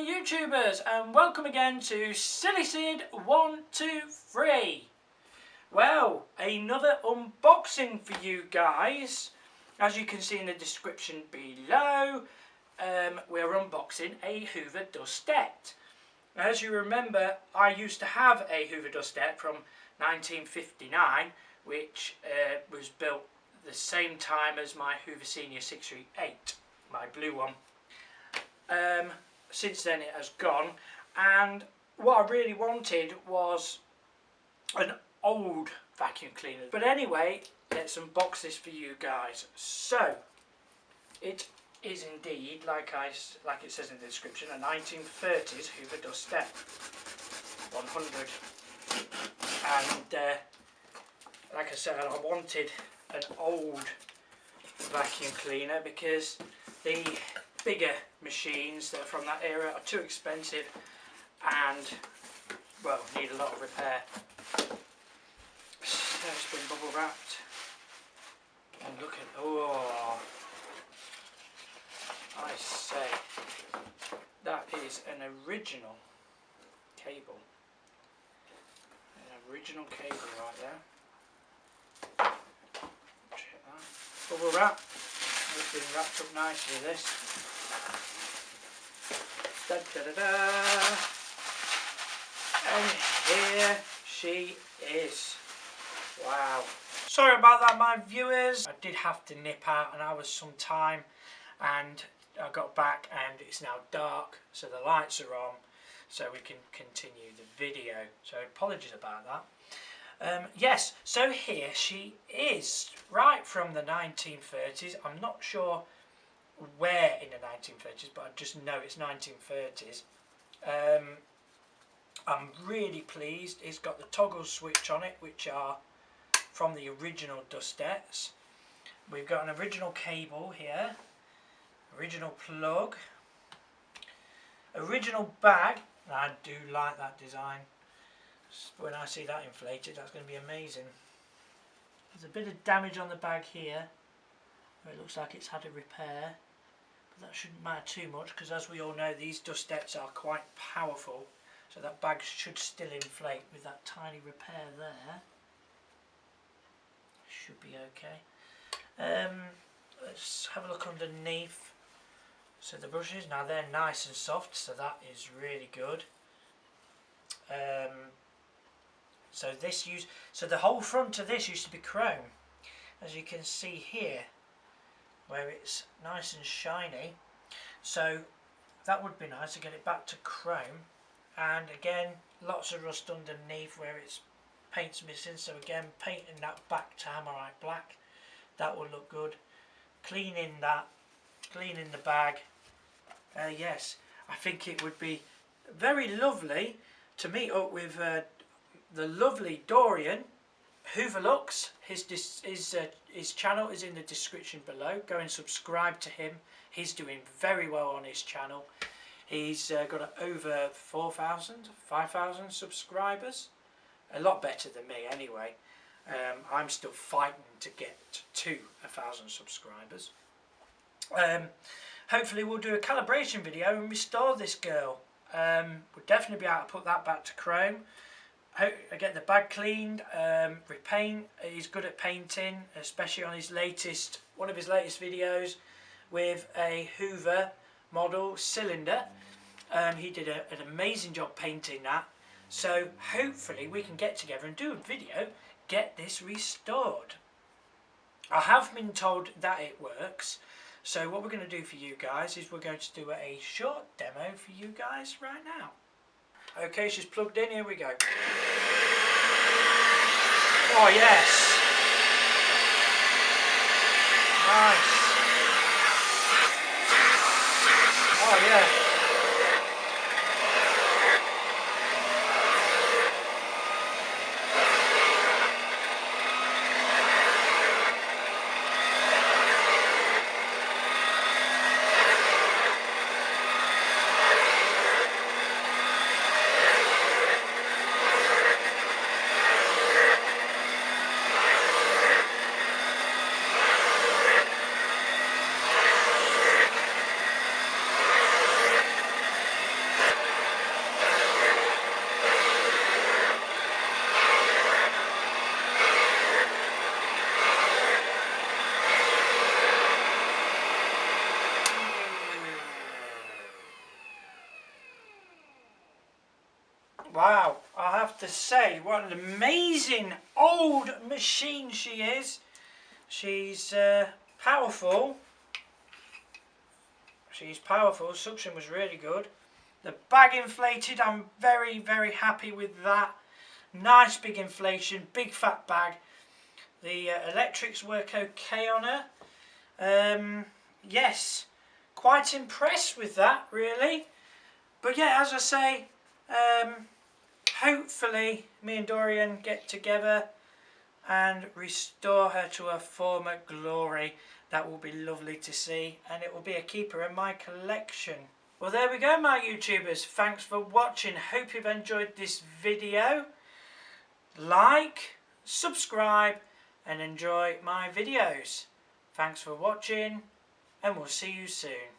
YouTubers, and welcome again to Silly Sid 123. Well, another unboxing for you guys. As you can see in the description below, we're unboxing a Hoover dustette. As you remember, I used to have a Hoover dustette from 1959, which was built the same time as my Hoover Senior 638, my blue one. Since then it has gone, and what I really wanted was an old vacuum cleaner. But anyway, let's unbox this for you guys. So it is indeed, like it says in the description, a 1930s Hoover dustette 100. And like I said, I wanted an old vacuum cleaner because the bigger machines that are from that era are too expensive and, well, need a lot of repair. So it's been bubble wrapped, and look at, oh, I say, that is an original cable. An original cable right there. Check that. Bubble wrap. It's been wrapped up nicely, this. Da, da, da, da. And here she is. Wow. Sorry about that, my viewers. I did have to nip out and I was some time, and I got back and it's now dark, so the lights are on so we can continue the video. So apologies about that. Yes, so here she is, right from the 1930s. I'm not sure where in the 1930s, but I just know it's 1930s. I'm really pleased. It's got the toggle switch on it, which are from the original dustettes. We've got an original cable here, original plug, original bag. I do like that design. When I see that inflated, that's going to be amazing. There's a bit of damage on the bag here, where it looks like it's had a repair, but that shouldn't matter too much because, as we all know, these dustettes are quite powerful, so that bag should still inflate with that tiny repair there. Should be okay. Let's have a look underneath. So the brushes, now they're nice and soft, so that is really good. So the whole front of this used to be chrome, as you can see here, where it's nice and shiny. So that would be nice to get it back to chrome. And again, lots of rust underneath where it's paint's missing. So again, painting that back to Hammerite black, that will look good. Cleaning that, cleaning the bag. Yes, I think it would be very lovely to meet up with the lovely Dorian Hooverlux. His channel is in the description below. Go and subscribe to him. He's doing very well on his channel. He's got over 5,000 subscribers. A lot better than me anyway. I'm still fighting to get to 1,000 subscribers. Hopefully we'll do a calibration video and restore this girl. We'll definitely be able to put that back to chrome. I get the bag cleaned, repaint. He's good at painting, especially on one of his latest videos with a Hoover model cylinder. He did an amazing job painting that. So hopefully we can get together and do a video, get this restored. I have been told that it works. So what we're going to do for you guys is we're going to do a short demo for you guys right now. Okay, she's plugged in, here we go. Oh yes! Nice! Oh yeah! Wow, I have to say, what an amazing old machine she is. She's powerful. She's powerful. Suction was really good. The bag inflated. I'm very, very happy with that. Nice big inflation, big fat bag. The electrics work okay on her. Yes, quite impressed with that, really. But yeah, as I say, hopefully me and Dorian get together and restore her to her former glory. That will be lovely to see, and it will be a keeper in my collection. Well, there we go, my YouTubers. Thanks for watching. Hope you've enjoyed this video. Like, subscribe, and enjoy my videos. Thanks for watching, and we'll see you soon.